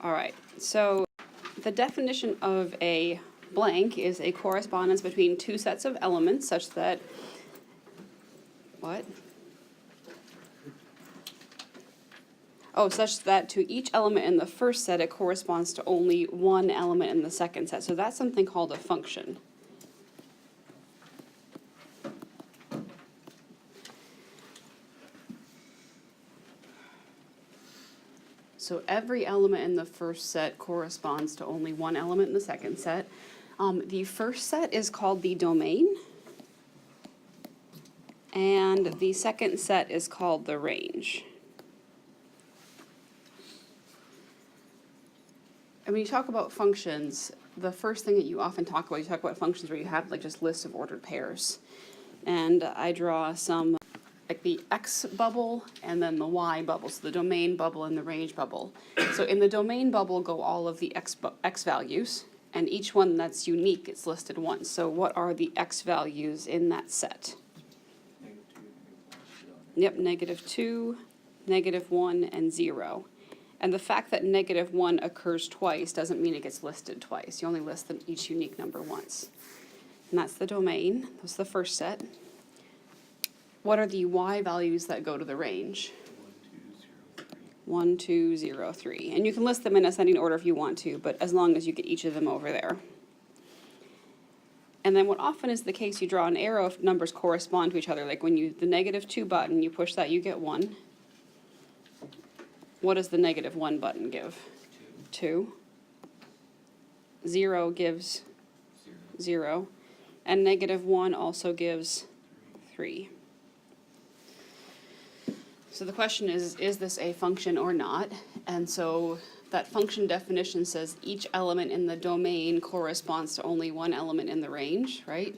All right, so the definition of a blank is a correspondence between two sets of elements such that, what? Oh, such that to each element in the first set, it corresponds to only one element in the second set. So that's something called a function. So every element in the first set corresponds to only one element in the second set. The first set is called the domain, and the second set is called the range. And when you talk about functions, the first thing that you often talk about, you talk about functions where you have like just lists of ordered pairs. And I draw some, like the X bubble and then the Y bubble, so the domain bubble and the range bubble. So in the domain bubble go all of the X values, and each one that's unique is listed once. So what are the X values in that set? Yep, -2, -1, and 0. And the fact that -1 occurs twice doesn't mean it gets listed twice. You only list each unique number once. And that's the domain. That's the first set. What are the Y values that go to the range? 1, 2, 0, 3. And you can list them in ascending order if you want to, but as long as you get each of them over there. And then what often is the case, you draw an arrow if numbers correspond to each other. Like when the -2 button, you push that, you get 1. What does the -1 button give? 2. 0 gives 0. And -1 also gives 3. So the question is this a function or not? And so that function definition says each element in the domain corresponds to only one element in the range, right?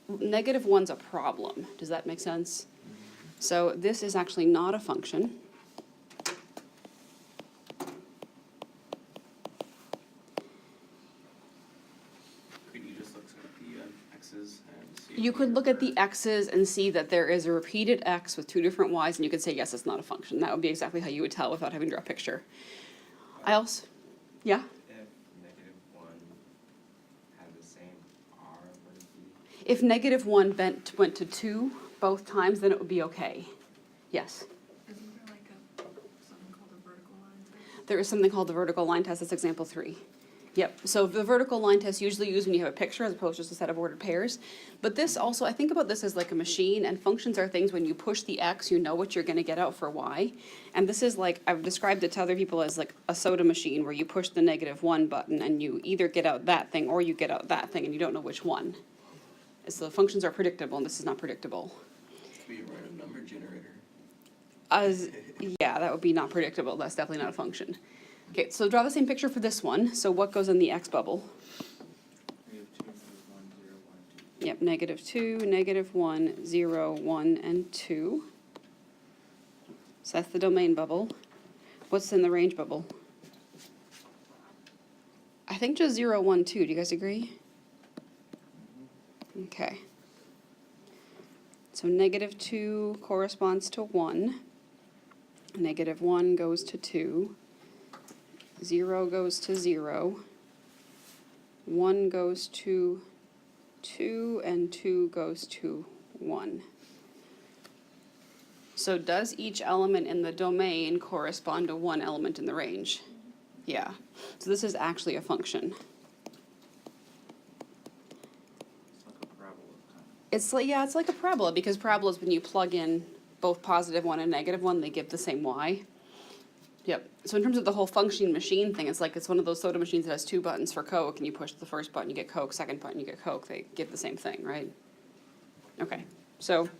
-1's a problem. Does that make sense? So this is actually not a function. Could you just look at the x's and see? You could look at the x's and see that there is a repeated x with two different y's, and you could say, yes, it's not a function. That would be exactly how you would tell without having to draw a picture. I also, yeah? If -1 had the same r, would it be? If -1 went to 2 both times, then it would be okay. Yes? Isn't there like something called a vertical line test? There is something called the vertical line test. That's example 3. Yep, so the vertical line test usually used when you have a picture as opposed to just a set of ordered pairs. But this also, I think about this as like a machine, and functions are things when you push the X, you know what you're gonna get out for Y. And this is like, I've described it to other people as like a soda machine where you push the -1 button and you either get out that thing or you get out that thing and you don't know which one. So the functions are predictable and this is not predictable. It could be a random number generator. Yeah, that would be not predictable. That's definitely not a function. Okay, so draw the same picture for this one. So what goes in the X bubble? Yep, -2, -1, 0, 1, and 2. So that's the domain bubble. What's in the range bubble? I think just 0, 1, 2. Do you guys agree? Okay. So -2 corresponds to 1. -1 goes to 2. 0 goes to 0. 1 goes to 2, and 2 goes to 1. So does each element in the domain correspond to one element in the range? Yeah. So this is actually a function. It's like a parabola kind of. It's like, yeah, it's like a parabola, because parabolas, when you plug in both +1 and -1, they give the same y. Yep. So in terms of the whole functioning machine thing, it's one of those soda machines that has 2 buttons for Coke, and you push the first button, you get Coke, second button, you get Coke. They give the same thing, right? Okay. So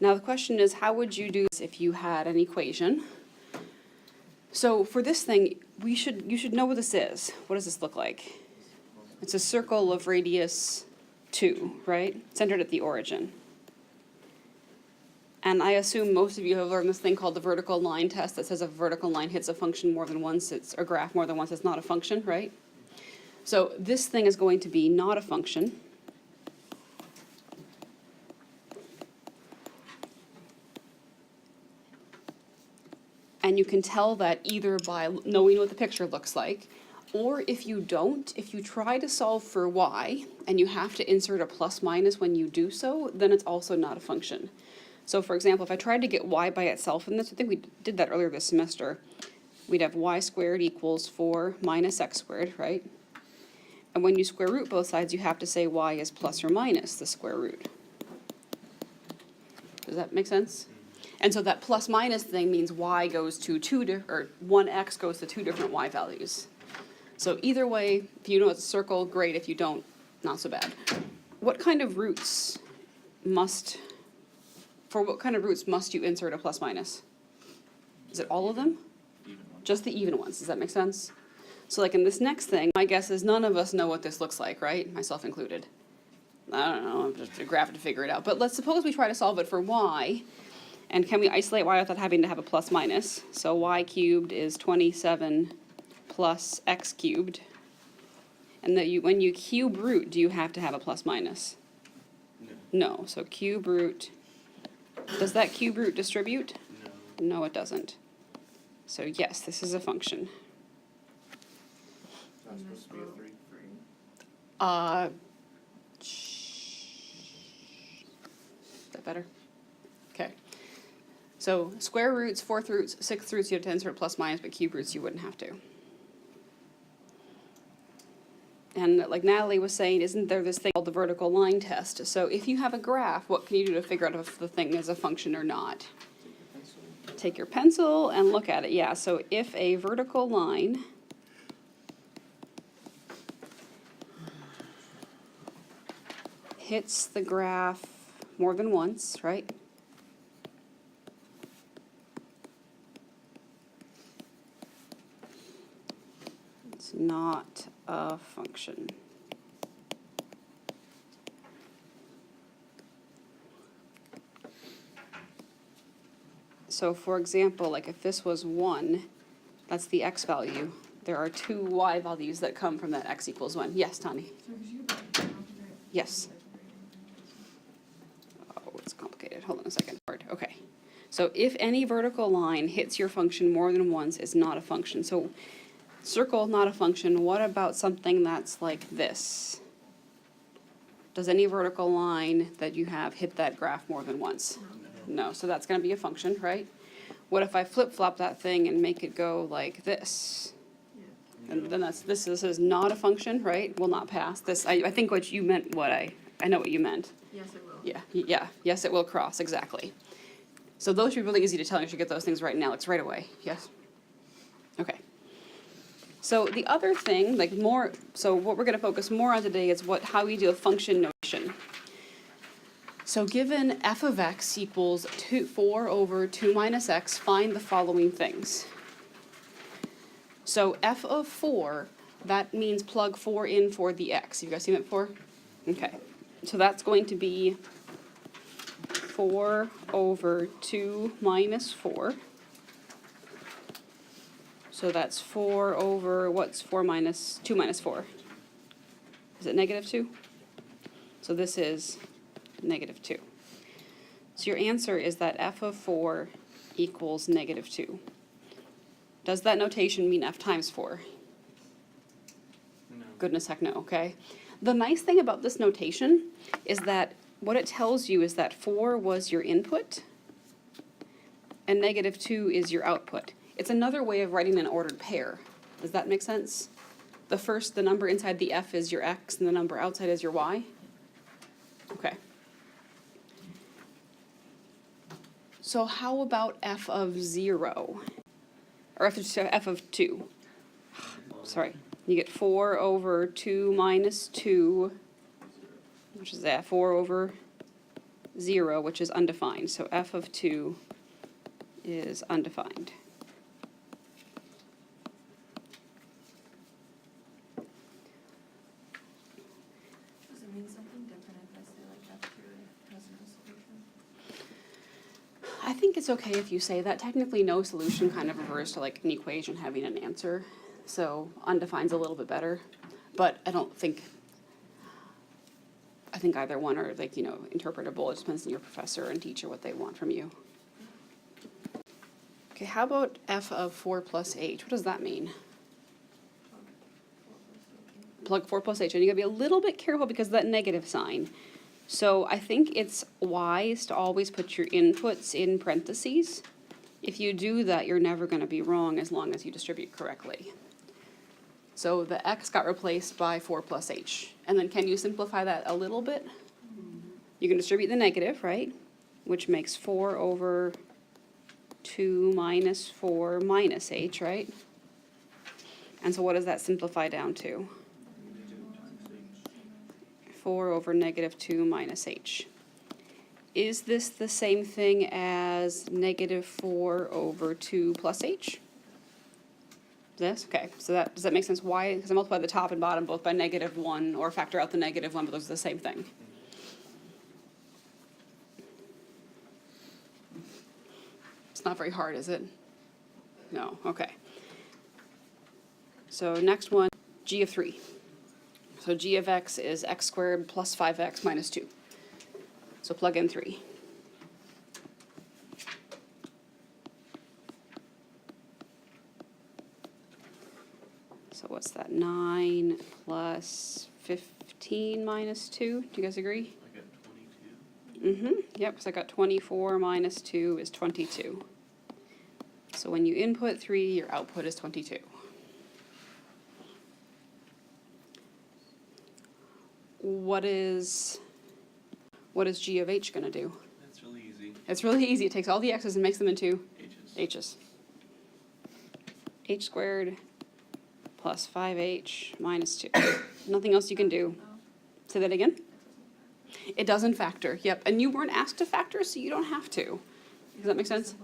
now the question is, how would you do this if you had an equation? So for this thing, you should know what this is. What does this look like? It's a circle of radius 2, right? Centered at the origin. And I assume most of you have learned this thing called the vertical line test that says if a vertical line hits a function more than once, it's a graph more than once, it's not a function, right? So this thing is going to be not a function. And you can tell that either by knowing what the picture looks like, or if you don't, if you try to solve for y and you have to insert a plus minus when you do so, then it's also not a function. So for example, if I tried to get y by itself in this, I think we did that earlier this semester, we'd have y squared equals 4 minus x squared, right? And when you square root both sides, you have to say y is plus or minus the square root. Does that make sense? And so that plus minus thing means y goes to or 1x goes to two different y values. So either way, if you know it's a circle, great. If you don't, not so bad. What kind of roots must you insert a plus minus? Is it all of them? Just the even ones, does that make sense? So like in this next thing, my guess is none of us know what this looks like, right? Myself included. I don't know, I'm just a graph to figure it out. But let's suppose we try to solve it for y. And can we isolate y without having to have a plus minus? So y cubed is 27 plus x cubed. And when you cube root, do you have to have a plus minus? No. So cube root, does that cube root distribute? No, it doesn't. So yes, this is a function. That's supposed to be a 3. Is that better? Okay. So square roots, fourth roots, sixth roots, you have to insert plus minus, but cube roots you wouldn't have to. And like Natalie was saying, isn't there this thing called the vertical line test? So if you have a graph, what can you do to figure out if the thing is a function or not? Take your pencil and look at it. Yeah, so if a vertical line hits the graph more than once, right? It's not a function. So for example, like if this was 1, that's the x value. There are 2 y values that come from that x equals 1. Yes, Tani? Yes. Oh, it's complicated. Hold on a second. Okay. So if any vertical line hits your function more than once, it's not a function. So circle, not a function. What about something that's like this? Does any vertical line that you have hit that graph more than once? No, so that's going to be a function, right? What if I flip-flop that thing and make it go like this? And then this is not a function, right? Will not pass. This, I think what you meant, I know what you meant. Yes, it will. Yeah, yes, it will cross, exactly. So those should be really easy to tell. You should get those things right now, Alex, right away. Yes? Okay. So the other thing, so what we're going to focus more on today is how we deal with function notation. So given f of x equals 4 over 2 minus x, find the following things. So f of 4, that means plug 4 in for the x. You guys seen that before? Okay. So that's going to be 4 over 2 minus 4. So that's 4 over, what's 4 minus 2 minus 4? Is it negative 2? So this is negative 2. So your answer is that f of 4 equals negative 2. Does that notation mean f times 4? No. Goodness heck no, okay? The nice thing about this notation is that what it tells you is that 4 was your input and negative 2 is your output. It's another way of writing an ordered pair. Does that make sense? The number inside the f is your x and the number outside is your y? Okay. So how about f of 0? Or f of 2? Sorry. You get 4 over 2 minus 2, which is that 4 over 0, which is undefined. So f of 2 is undefined. Does it mean something different if I say like F2 has no solution? I think it's okay if you say that. Technically, no solution kind of refers to like an equation having an answer. So undefined's a little bit better. But I think either one are interpretable. It depends on your professor and teacher what they want from you. Okay, how about f of 4 plus h? What does that mean? Plug 4 plus h, and you gotta be a little bit careful because of that negative sign. So I think it's wise to always put your inputs in parentheses. If you do that, you're never gonna be wrong as long as you distribute correctly. So the x got replaced by 4 plus h. And then can you simplify that a little bit? You can distribute the negative, right? Which makes 4 over 2 minus 4 minus h, right? And so what does that simplify down to? 4 over negative 2 minus h. Is this the same thing as negative 4 over 2 plus h? This? Okay, so does that make sense? Why? Because I multiply the top and bottom both by negative 1 or factor out the negative 1, but those are the same thing. It's not very hard, is it? No, okay. So next one, g of 3. So g of x is x squared plus 5x minus 2. So plug in 3. So what's that? 9 plus 15 minus 2. Do you guys agree? I got 22. Yep, because I got 24 minus 2 is 22. So when you input 3, your output is 22. What is g of h going to do? That's really easy. It's really easy. It takes all the x's and makes them into H's. h's. H squared plus 5h minus 2. Nothing else you can do. Say that again? It doesn't factor, yep. And you weren't asked to factor, so you don't have to. Does that make sense?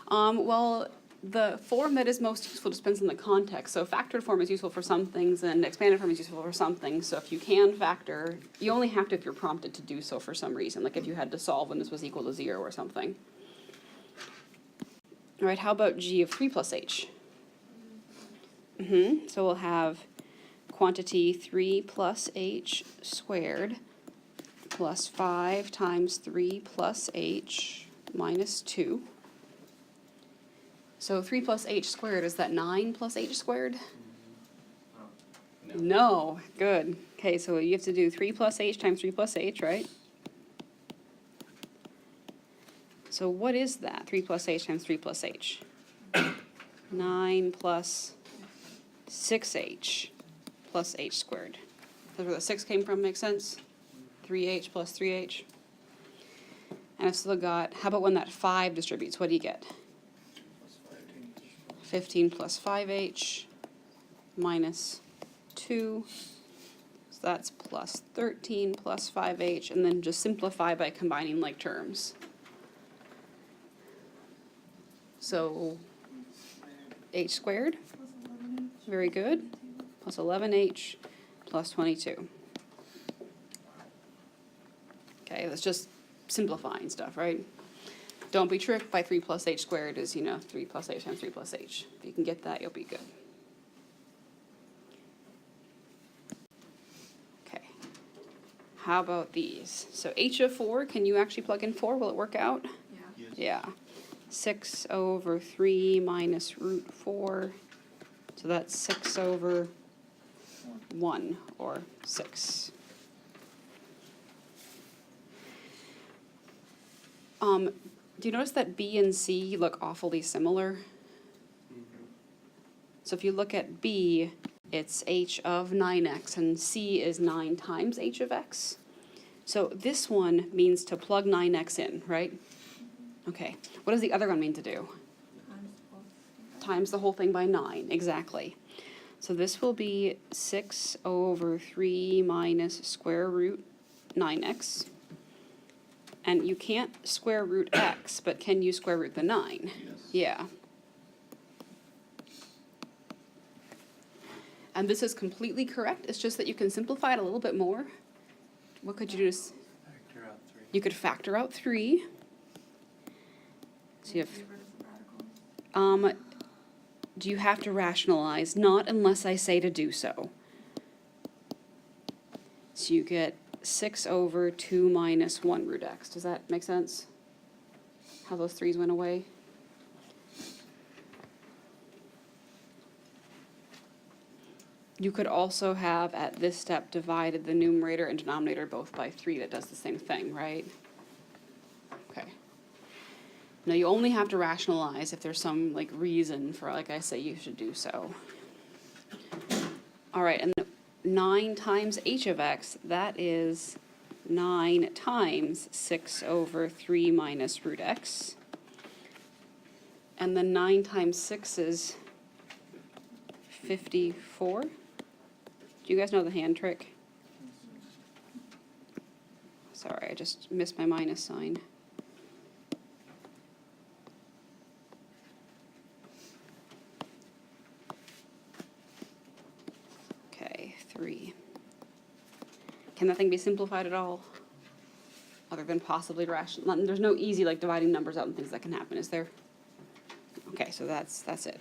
Well, the form that is most useful depends on the context. So factored form is useful for some things and expanded form is useful for some things. So if you can factor, you only have to if you're prompted to do so for some reason, like if you had to solve when this was equal to 0 or something. All right, how about g of 3 plus h? So we'll have quantity 3 plus h squared plus 5 times 3 plus h minus 2. So 3 plus h squared, is that 9 plus h squared? No. No, good. Okay, so you have to do 3 plus h times 3 plus h, right? So what is that, 3 plus h times 3 plus h? 9 plus 6h plus h squared. That's where the 6 came from, makes sense? 3h plus 3h. And I've still got, how about when that 5 distributes, what do you get? 15 plus 5h minus 2. So that's plus 13 plus 5h, and then just simplify by combining like terms. So h squared, very good, plus 11h plus 22. Okay, that's just simplifying stuff, right? Don't be tricked by 3 plus h squared is, 3 plus h times 3 plus h. If you can get that, you'll be good. Okay. How about these? So h of 4, can you actually plug in 4? Will it work out? Yeah. Yes. Yeah. 6 over 3 minus root 4. So that's 6 over 1, or 6. Do you notice that B and C look awfully similar? So if you look at B, it's h of 9x, and C is 9 times h of x. So this one means to plug 9x in, right? Okay. What does the other one mean to do? Times the whole thing by 9, exactly. So this will be 6 over 3 minus square root 9x. And you can't square root x, but can you square root the 9? Yes. Yeah. And this is completely correct. It's just that you can simplify it a little bit more. What could you do? Factor out 3. You could factor out 3. So you have, do you have to rationalize? Not unless I say to do so. So you get 6 over 2 minus 1 root x. Does that make sense? How those 3's went away? You could also have, at this step, divided the numerator and denominator both by 3. That does the same thing, right? Okay. Now, you only have to rationalize if there's some, like, reason for, like I say, you should do so. All right, and 9 times h of x, that is 9 times 6 over 3 minus root x. And then 9 times 6 is 54. Do you guys know the hand trick? Sorry, I just missed my minus sign. Okay, 3. Can that thing be simplified at all? Other than possibly rational? There's no easy, like, dividing numbers out and things that can happen, is there? Okay, so that's it.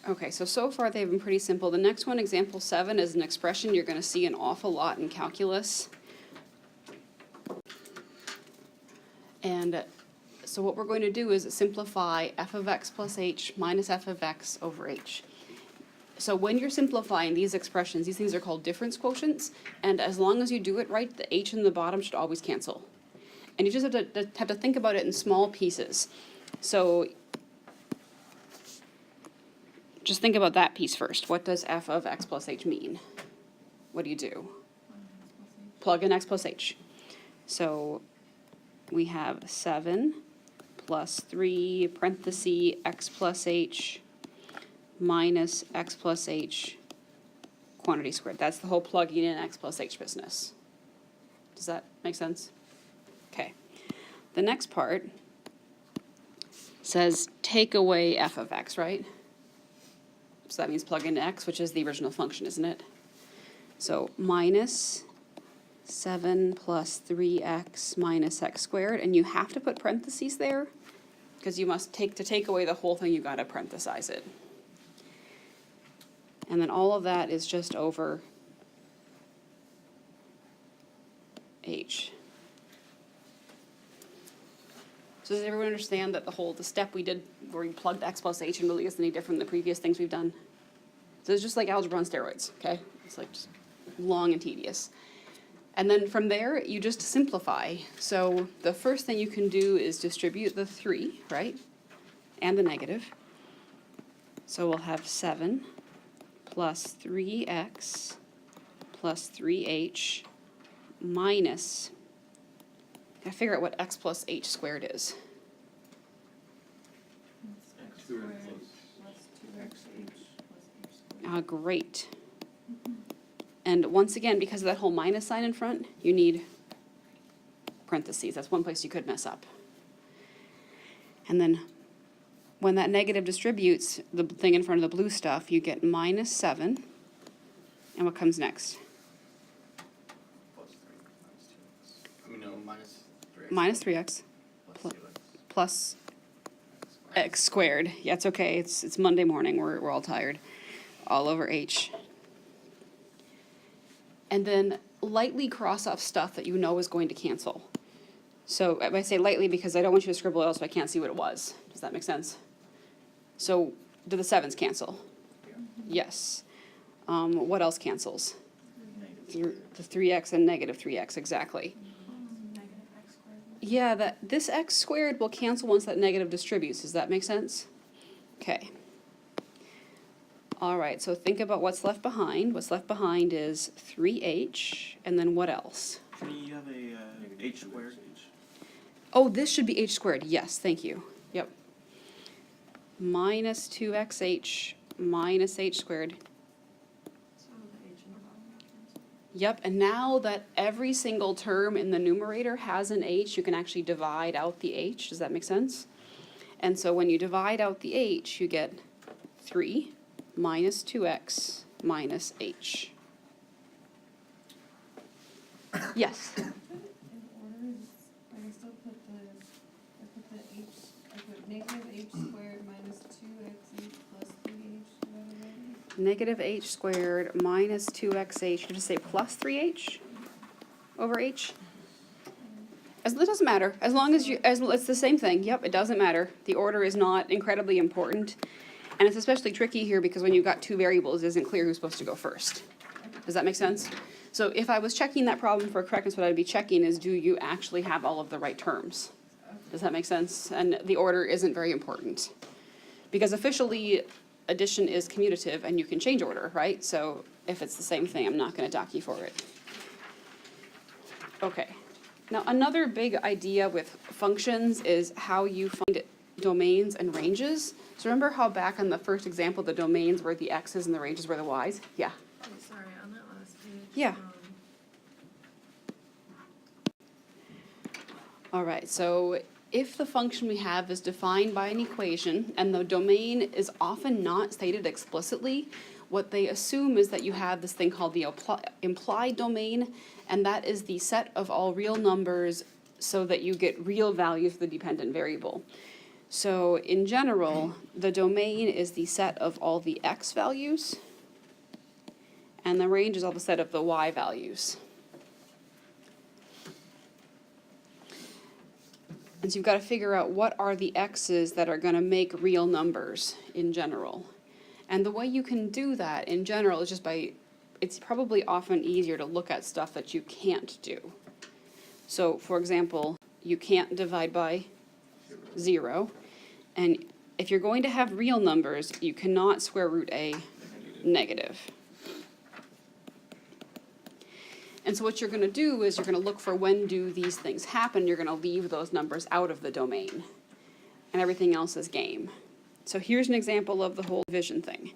Okay, so far they've been pretty simple. The next one, example 7, is an expression you're going to see an awful lot in calculus. And so what we're going to do is simplify f of x plus h minus f of x over h. So when you're simplifying these expressions, these things are called difference quotients, and as long as you do it right, the h in the bottom should always cancel. And you just have to think about it in small pieces. So just think about that piece first. What does f of x plus h mean? What do you do? Plug in x plus h. So we have 7 plus 3 parenthesis x plus h minus x plus h quantity squared. That's the whole plugging in x plus h business. Does that make sense? Okay. The next part says take away f of x, right? So that means plug in x, which is the original function, isn't it? So minus 7 plus 3x minus x squared, and you have to put parentheses there because you must take away the whole thing, you got to parenthesize it. And then all of that is just over h. So does everyone understand that the step we did where we plugged x plus h and really isn't any different than the previous things we've done? So it's just like algebra on steroids, okay? It's like just long and tedious. And then from there, you just simplify. So the first thing you can do is distribute the 3, right? And the negative. So we'll have 7 plus 3x plus 3h minus, gotta figure out what x plus h squared is. X squared plus 2xh plus h squared. Great. And once again, because of that whole minus sign in front, you need parentheses. That's one place you could mess up. And then when that negative distributes, the thing in front of the blue stuff, you get minus 7. And what comes next? Plus 3 minus 2x. I mean, no, minus 3x. Minus 3x Plus 2x. plus x squared. Yeah, it's okay. It's Monday morning. We're all tired. All over h. And then lightly cross off stuff that you know is going to cancel. So I say lightly because I don't want you to scribble it else so I can't see what it was. Does that make sense? So do the 7s cancel? Yeah. Yes. What else cancels? Negative The 3x and negative 3x, exactly. Negative x squared. Yeah, this x squared will cancel once that negative distributes. Does that make sense? Okay. All right, so think about what's left behind. What's left behind is 3h, and then what else? Can you have a h squared? Oh, this should be h squared. Yes, thank you. Yep. Minus 2xh minus h squared. So the h in the bottom will cancel. Yep, and now that every single term in the numerator has an h, you can actually divide out the h. Does that make sense? And so when you divide out the h, you get 3 minus 2x minus h. Yes? In order, I still put h, I put negative h squared minus 2xh plus 3h divided by h. Negative h squared minus 2xh. Did you say plus 3h over h? It doesn't matter, as long as it's the same thing, yep, it doesn't matter. The order is not incredibly important. And it's especially tricky here because when you've got two variables, it isn't clear who's supposed to go first. Does that make sense? So if I was checking that problem for correctness, what I'd be checking is, do you actually have all of the right terms? Does that make sense? And the order isn't very important. Because officially, addition is commutative and you can change order, right? So if it's the same thing, I'm not gonna dock you for it. Okay. Now, another big idea with functions is how you find domains and ranges. So remember how back on the first example, the domains were the x's and the ranges were the y's? Yeah. Oh, sorry, on that last page. Yeah. All right, so if the function we have is defined by an equation and the domain is often not stated explicitly, what they assume is that you have this thing called the implied domain, and that is the set of all real numbers so that you get real values for the dependent variable. So in general, the domain is the set of all the x values, and the range is all the set of the y values. And so you've got to figure out what are the x's that are going to make real numbers in general. And the way you can do that in general is just by, it's probably often easier to look at stuff that you can't do. So for example, you can't divide by 0. And if you're going to have real numbers, you cannot square root a negative. And so what you're going to do is you're going to look for when do these things happen. You're going to leave those numbers out of the domain. And everything else is game. So here's an example of the whole division thing.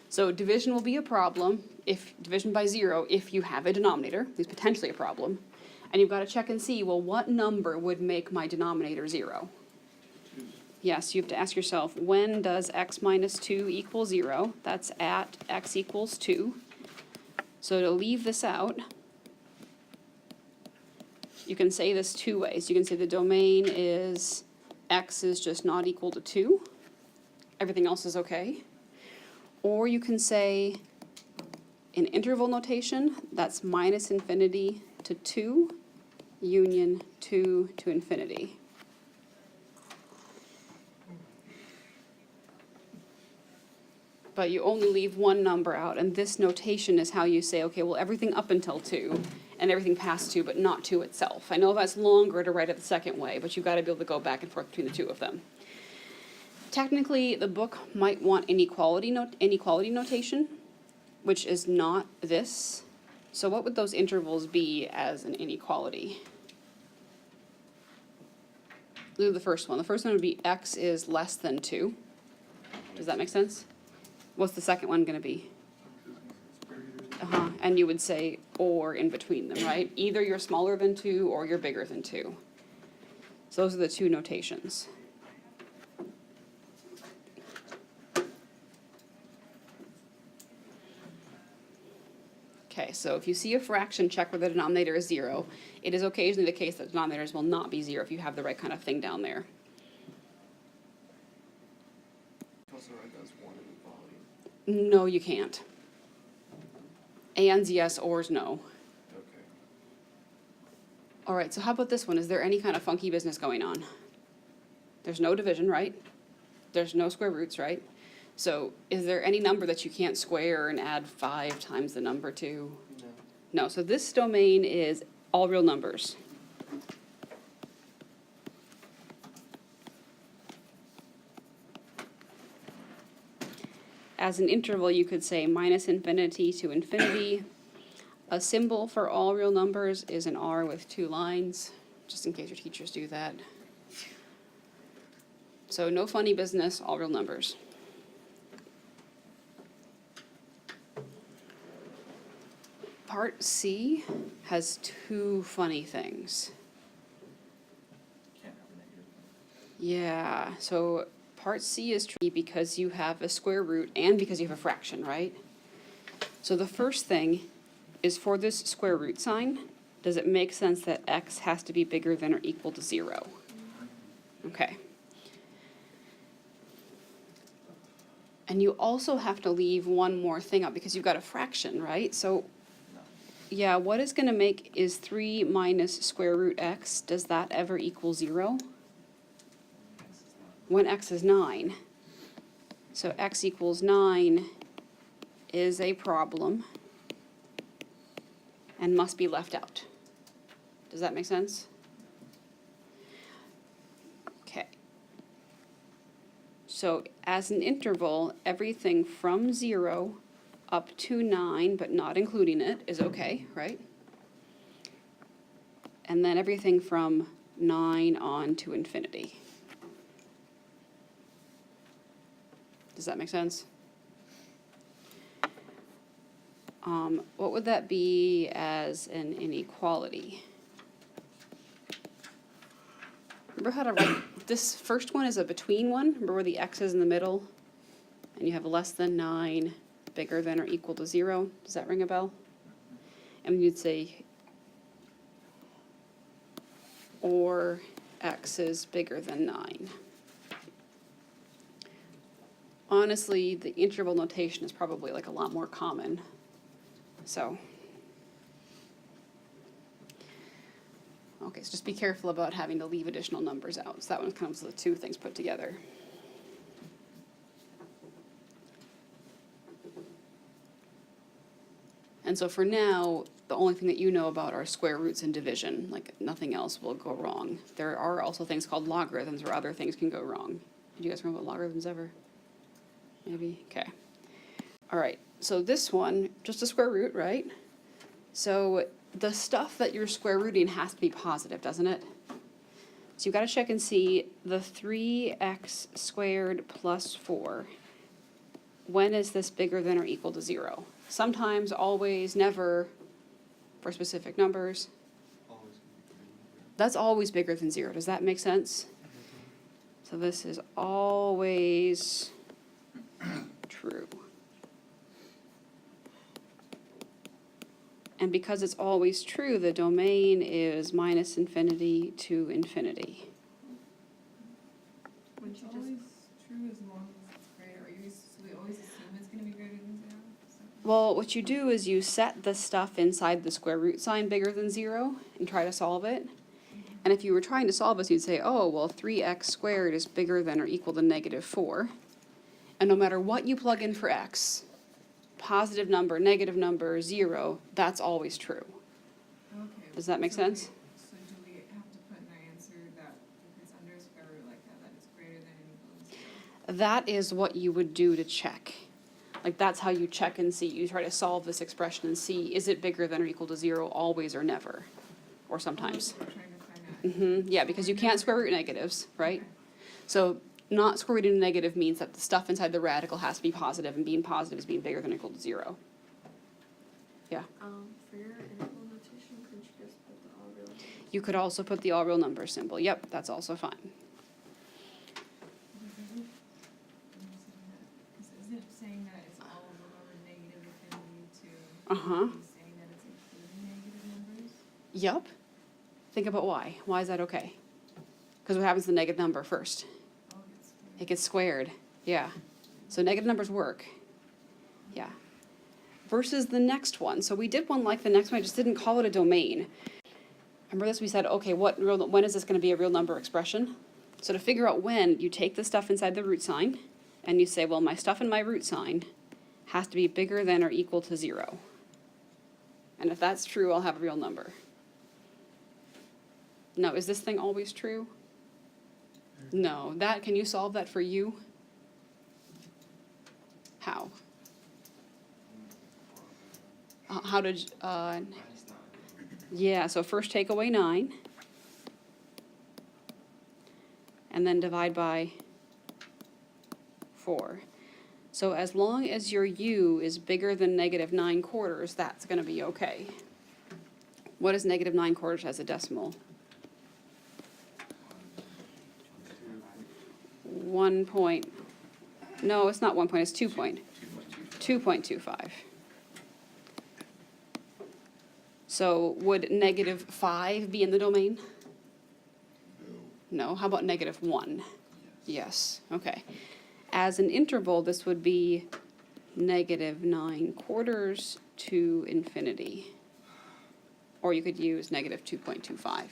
So division will be a problem, if division by 0, if you have a denominator, is potentially a problem. And you've got to check and see, well, what number would make my denominator 0? Yes, you have to ask yourself, when does x minus 2 equal 0? That's at x equals 2. So to leave this out, you can say this two ways. You can say the domain is x is just not equal to 2. Everything else is okay. Or you can say in interval notation, that's minus infinity to 2, union 2 to infinity. But you only leave one number out, and this notation is how you say, okay, well, everything up until 2, and everything past 2, but not 2 itself. I know that's longer to write it the second way, but you've got to be able to go back and forth between the two of them. Technically, the book might want inequality notation, which is not this. So what would those intervals be as an inequality? Do the first one. The first one would be x is less than 2. Does that make sense? What's the second one going to be? And you would say or in between them, right? Either you're smaller than 2 or you're bigger than 2. So those are the two notations. Okay, so if you see a fraction, check where the denominator is 0. It is occasionally the case that denominators will not be 0 if you have the right kind of thing down there. Also write that as one inequality. No, you can't. Ands yes, ors no. Okay. All right, so how about this one? Is there any kind of funky business going on? There's no division, right? There's no square roots, right? So is there any number that you can't square and add 5 times the number to? No. No, so this domain is all real numbers. As an interval, you could say minus infinity to infinity. A symbol for all real numbers is an R with 2 lines, just in case your teachers do that. So no funny business, all real numbers. Part C has 2 funny things. Can't have a negative. Yeah, so part C is tricky because you have a square root and because you have a fraction, right? So the first thing is for this square root sign, does it make sense that x has to be bigger than or equal to 0? Okay. And you also have to leave one more thing out because you've got a fraction, right? So Yeah, what is gonna make is 3 minus square root x, does that ever equal 0? X is not. When x is 9. So x equals 9 is a problem and must be left out. Does that make sense? Okay. So as an interval, everything from 0 up to 9, but not including it, is okay, right? And then everything from 9 on to infinity. Does that make sense? What would that be as an inequality? Remember how to write, this first one is a between one, remember where the x is in the middle? And you have less than 9, bigger than or equal to 0, does that ring a bell? And you'd say, or x is bigger than 9. Honestly, the interval notation is probably like a lot more common, so. Okay, so just be careful about having to leave additional numbers out. So that one comes with the two things put together. And so for now, the only thing that you know about are square roots and division, like nothing else will go wrong. There are also things called logarithms where other things can go wrong. Did you guys remember about logarithms ever? Maybe, okay. All right, so this one, just a square root, right? So the stuff that you're square rooting has to be positive, doesn't it? So you've got to check and see the 3x squared plus 4. When is this bigger than or equal to 0? Sometimes, always, never, for specific numbers. That's always bigger than 0. Does that make sense? So this is always true. And because it's always true, the domain is minus infinity to infinity. It's always true as long as it's greater, so we always assume it's gonna be greater than 0? Well, what you do is you set the stuff inside the square root sign bigger than 0 and try to solve it. And if you were trying to solve this, you'd say, oh, well, 3x squared is bigger than or equal to negative 4. And no matter what you plug in for x, positive number, negative number, 0, that's always true. Okay. Does that make so sense? So do we have to put in our answer that if it's under a square root like that, that it's greater than or equal to 0? That is what you would do to check. Like, that's how you check and see. You try to solve this expression and see, is it bigger than or equal to 0 always or never? Or sometimes. We're trying to find out. Yeah, because you can't square root negatives, right? So not square rooting a negative means that the stuff inside the radical has to be positive, and being positive is being bigger than or equal to 0. Yeah. For your interval notation, couldn't you just put the all real numbers? You could also put the all real number symbol. Yep, that's also fine. Isn't it saying that it's all over negative infinity to? Uh-huh. It's saying that it's including negative numbers? Yep. Think about why. Why is that okay? Because what happens to the negative number first? Oh, it's It gets squared. Yeah. So negative numbers work. Yeah. Versus the next one. So we did one like the next one, I just didn't call it a domain. Remember this? We said, okay, when is this going to be a real number expression? So to figure out when, you take the stuff inside the root sign, and you say, well, my stuff in my root sign has to be bigger than or equal to 0. And if that's true, I'll have a real number. Now, is this thing always true? No. Can you solve that for you? How? How did, Minus 9. yeah, so first take away 9. And then divide by 4. So as long as your u is bigger than negative 9/4, that's going to be okay. What is negative 9/4 as a decimal? 1 point. No, it's not 1 point, it's 2 point. 2.25. So would negative 5 be in the domain? No. How about negative 1? Yes. Okay. As an interval, this would be negative 9/4 to infinity. or you could use negative 2.25.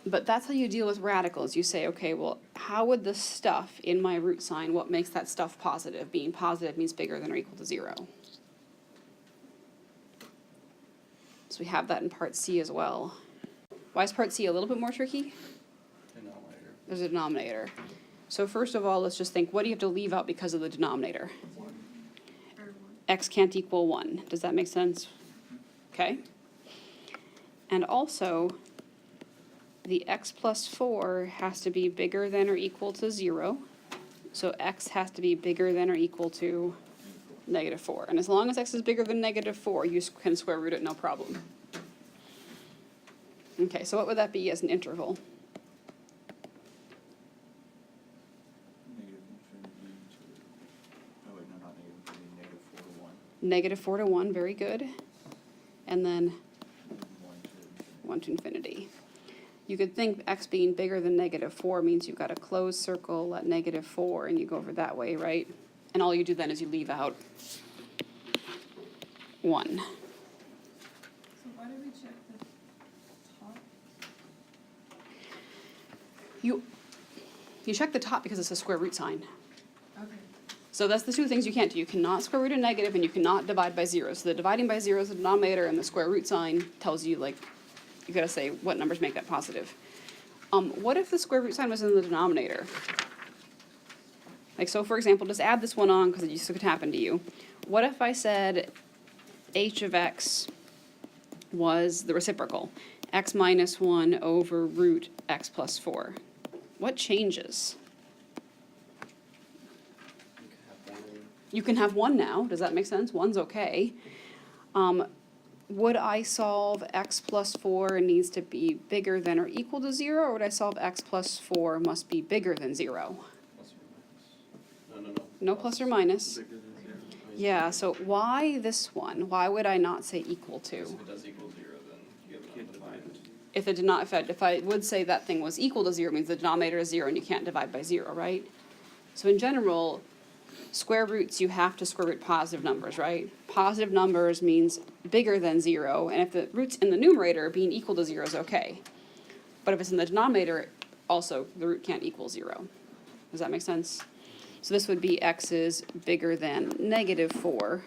But that's how you deal with radicals. You say, okay, well, how would the stuff in my root sign, what makes that stuff positive? Being positive means bigger than or equal to 0. So we have that in part C as well. Why is part C a little bit more tricky? Denominator. There's a denominator. So first of all, let's just think, what do you have to leave out because of the denominator? Or 1. X can't equal 1. Does that make sense? Okay. And also, the x plus 4 has to be bigger than or equal to 0. So x has to be bigger than or equal to negative 4. And as long as x is bigger than negative 4, you can square root it, no problem. Okay, so what would that be as an interval? Negative infinity to, oh wait, no, not negative infinity, negative 4 to 1. Negative 4 to 1, very good. And then 1 to infinity. 1 to infinity. You could think x being bigger than negative 4 means you've got a closed circle at negative 4, and you go over that way, right? And all you do then is you leave out 1. So why do we check the top? You check the top because it's a square root sign. Okay. So that's the two things you can't do. You cannot square root a negative, and you cannot divide by 0. So the dividing by 0 is the denominator, and the square root sign tells you, like, you gotta say what numbers make that positive. What if the square root sign was in the denominator? Like, so for example, just add this one on because it just could happen to you. What if I said h of x was the reciprocal? X minus 1 over root x plus 4. What changes? You can have 1 now. Does that make sense? 1's okay. Would I solve x plus 4 needs to be bigger than or equal to 0, or would I solve x plus 4 must be bigger than 0? Plus or minus. No. No plus or minus. Bigger than 0. Yeah, so why this one? Why would I not say equal to? If it does equal 0, then you have an undivided. If it did not, if I would say that thing was equal to 0, it means the denominator is 0 and you can't divide by 0, right? So in general, square roots, you have to square root positive numbers, right? Positive numbers means bigger than 0, and if the root's in the numerator, being equal to 0 is okay. But if it's in the denominator, also, the root can't equal 0. Does that make sense? So this would be x is bigger than negative 4,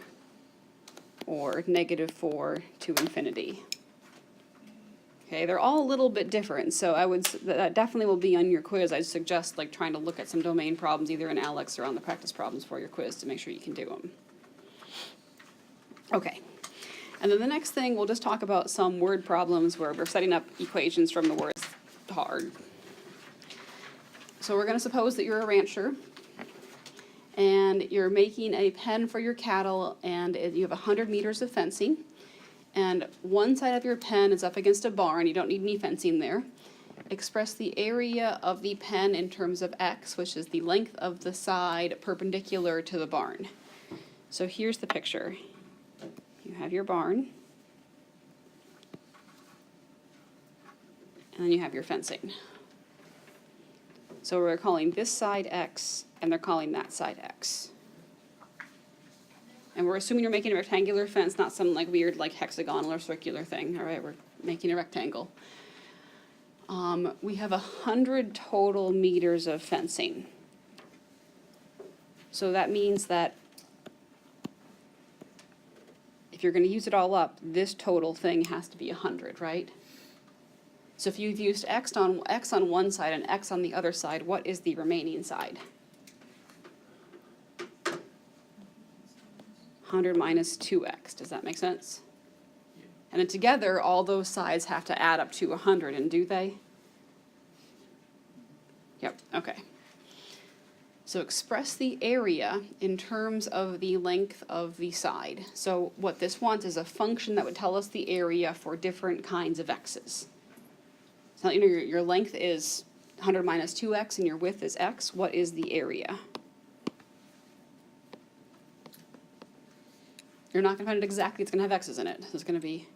or negative 4 to infinity. Okay, they're all a little bit different, so that definitely will be on your quiz. I'd suggest like trying to look at some domain problems either in ALEX or on the practice problems for your quiz to make sure you can do them. Okay, and then the next thing, we'll just talk about some word problems where we're setting up equations from the words hard. So we're gonna suppose that you're a rancher and you're making a pen for your cattle and you have 100 meters of fencing. And one side of your pen is up against a barn, you don't need any fencing there. Express the area of the pen in terms of x, which is the length of the side perpendicular to the barn. So here's the picture. You have your barn. And then you have your fencing. So we're calling this side x, and they're calling that side x. And we're assuming you're making a rectangular fence, not some like weird like hexagonal or circular thing. All right, we're making a rectangle. We have 100 total meters of fencing. So that means that if you're going to use it all up, this total thing has to be 100, right? So if you've used x on one side and x on the other side, what is the remaining side? 100 minus 2x. Does that make sense? Yeah. And then together, all those sides have to add up to 100, and do they? Yep, okay. So express the area in terms of the length of the side. So what this wants is a function that would tell us the area for different kinds of x's. So you know your length is 100 minus 2x and your width is x. What is the area? You're not going to find it exactly. It's going to have x's in it. So it's going to be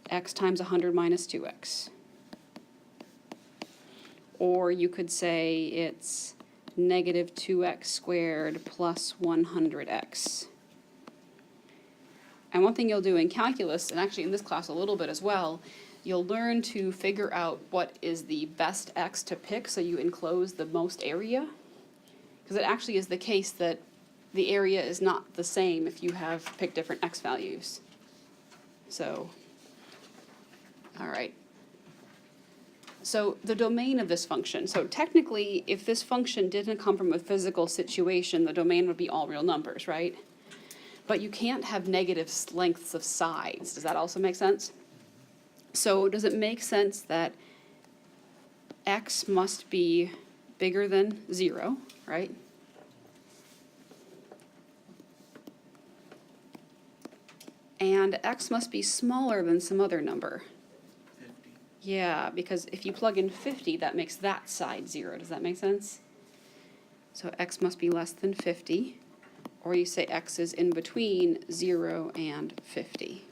x times 100 minus 2x. Or you could say it's negative 2x squared plus 100x. And one thing you'll do in calculus, and actually in this class a little bit as well, you'll learn to figure out what is the best x to pick so you enclose the most area. Because it actually is the case that the area is not the same if you have picked different x values. So, all right. So the domain of this function. So technically, if this function didn't come from a physical situation, the domain would be all real numbers, right? But you can't have negative lengths of sides. Does that also make sense? So does it make sense that x must be bigger than 0, right? And x must be smaller than some other number. 50. Yeah, because if you plug in 50, that makes that side 0. Does that make sense? So x must be less than 50. Or you say x is in between 0 and 50.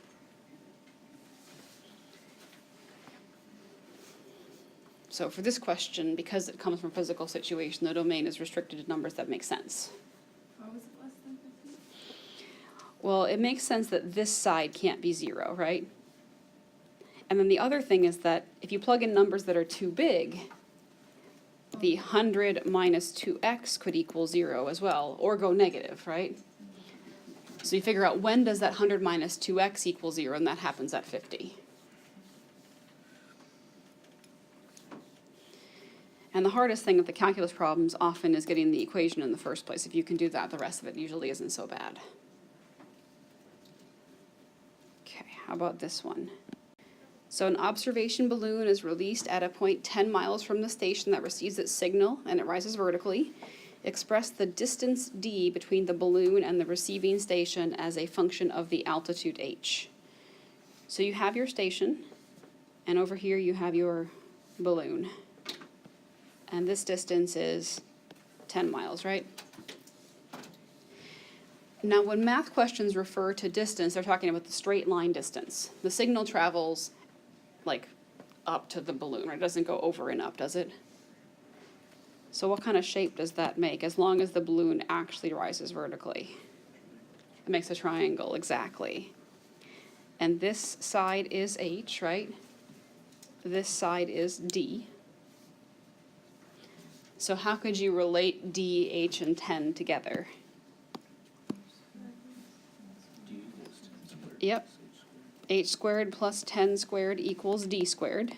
So for this question, because it comes from a physical situation, the domain is restricted to numbers that make sense. How is it less than 50? Well, it makes sense that this side can't be 0, right? And then the other thing is that if you plug in numbers that are too big, the 100 minus 2x could equal 0 as well, or go negative, right? So you figure out when does that 100 minus 2x equal 0, and that happens at 50. And the hardest thing with the calculus problems often is getting the equation in the first place. If you can do that, the rest of it usually isn't so bad. Okay, how about this one? So an observation balloon is released at a point 10 miles from the station that receives its signal, and it rises vertically. Express the distance d between the balloon and the receiving station as a function of the altitude h. So you have your station, and over here you have your balloon. And this distance is 10 miles, right? Now, when math questions refer to distance, they're talking about the straight line distance. The signal travels like up to the balloon, right? It doesn't go over and up, does it? So what kind of shape does that make as long as the balloon actually rises vertically? It makes a triangle, exactly. And this side is h, right? This side is d. So how could you relate d, h, and 10 together? D equals 10 squared. Yep. plus h squared. H squared plus 10 squared equals d squared,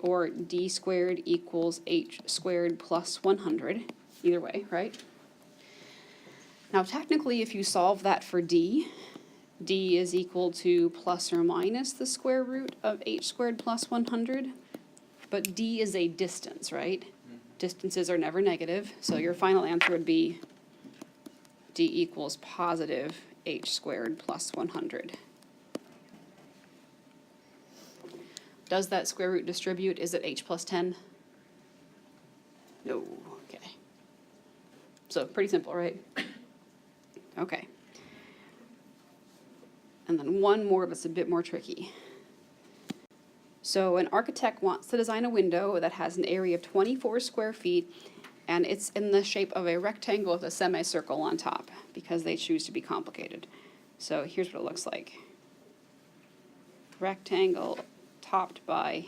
or d squared equals h squared plus 100, either way, right? Now technically, if you solve that for d, d is equal to plus or minus the square root of h squared plus 100, but d is a distance, right? Distances are never negative, so your final answer would be d equals positive h squared plus 100. Does that square root distribute? Is it h plus 10? No. Okay. So pretty simple, right? Okay. And then one more, but it's a bit more tricky. So an architect wants to design a window that has an area of 24 square feet, and it's in the shape of a rectangle with a semicircle on top, because they choose to be complicated. So here's what it looks like. Rectangle topped by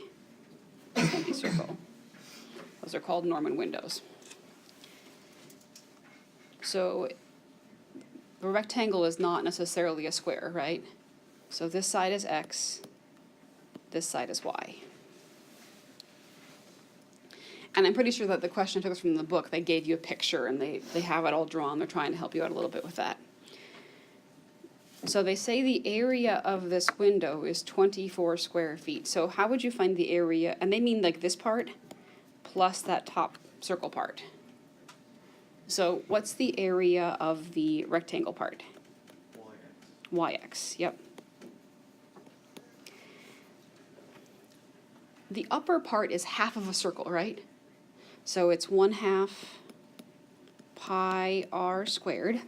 a semicircle. Those are called Norman windows. So the rectangle is not necessarily a square, right? So this side is x, this side is y. And I'm pretty sure that the question took us from the book. They gave you a picture and they have it all drawn. They're trying to help you out a little bit with that. So they say the area of this window is 24 square feet. So how would you find the area? And they mean like this part plus that top circle part. So what's the area of the rectangle part? Yx, yep. The upper part is half of a circle, right? So it's 1/2 pi r squared.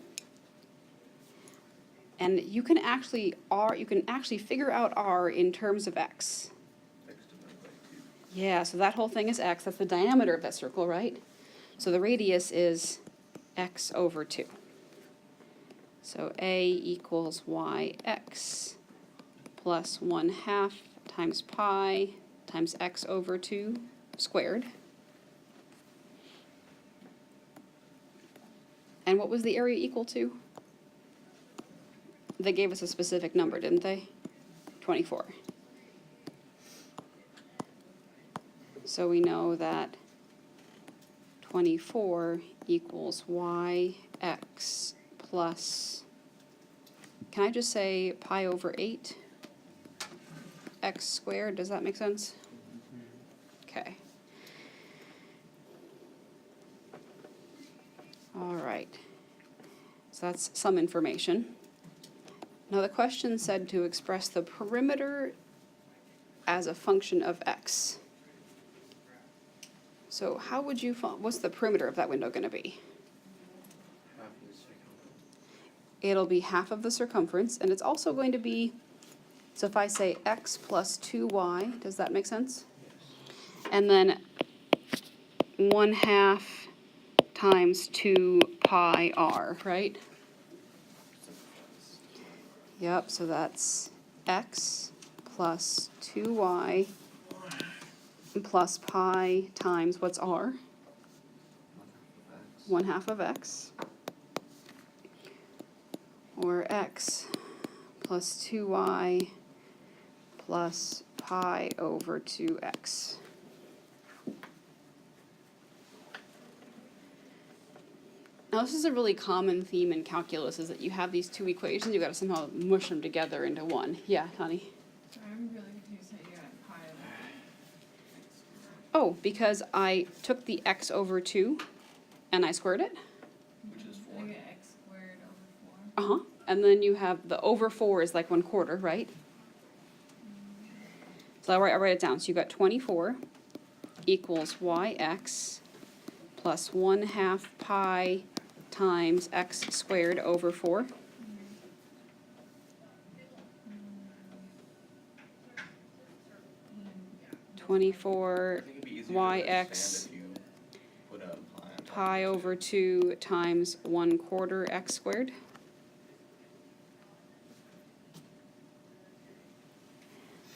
And you can actually figure out r in terms of x. X divided by 2. Yeah, so that whole thing is x. That's the diameter of that circle, right? So the radius is x over 2. So a equals yx plus 1/2 times pi times x over 2 squared. And what was the area equal to? They gave us a specific number, didn't they? 24. So we know that 24 equals yx plus, can I just say pi over 8 x squared? Does that make sense? Okay. All right. So that's some information. Now the question said to express the perimeter as a function of x. So how would you, what's the perimeter of that window going to be? Half of the circumference. It'll be half of the circumference, and it's also going to be, so if I say x plus 2y, does that make sense? Yes. And then 1/2 times 2 pi r, right? Simplifies. Yep, so that's x plus 2y plus pi times, what's r? 1/2 of x. Or x plus 2y plus pi over 2x. Now this is a really common theme in calculus, is that you have these two equations, you've got to somehow mush them together into one. Yeah, Connie? I'm really confused how you got pi over x squared. Oh, because I took the x over 2 and I squared it. Which is I 4. get x squared over 4. Uh-huh. And then you have the over 4 is like 1/4, right? So I write it down. So you got 24 equals yx plus 1/2 pi times x squared over 4. 24 I think it'd be easier to understand yx if you put a pi on top pi of it, over too. 2 times 1/4 x squared.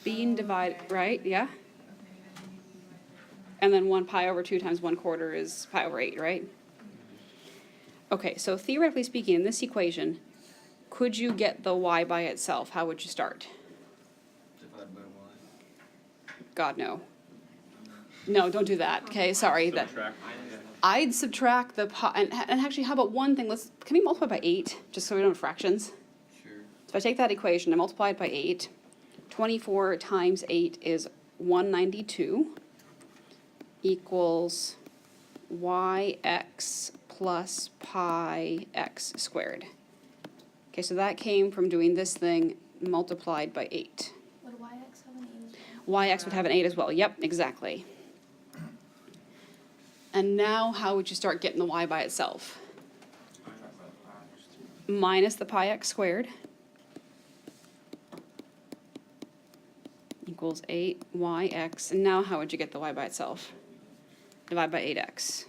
Being divided, Okay. right? Yeah? Okay, then you do like And then 1 pi over 2 times 1/4 is pi over 8, right? Okay, so theoretically speaking, in this equation, could you get the y by itself? How would you start? Divide by y. God, no. No, don't do that. Okay, sorry. That Subtract. I'd subtract the pi, and actually, how about one thing? Can we multiply by 8, just so we don't have fractions? Sure. So if I take that equation, I multiply it by 8. 24 times 8 is 192 equals yx plus pi x squared. Okay, so that came from doing this thing multiplied by 8. Would YX have an 8 as well? Yx would have an 8 as well. Yep, exactly. And now how would you start getting the y by itself? Minus the pi x squared equals 8yx. And now how would you get the y by itself? Divide by 8x.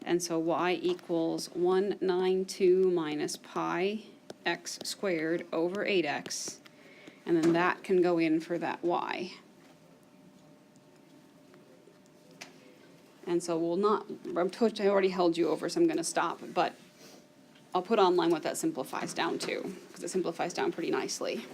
And so y equals 192 minus pi x squared over 8x. And then that can go in for that y. And so we'll not, I already held you over, so I'm going to stop. But I'll put online what that simplifies down to, because it simplifies down pretty nicely.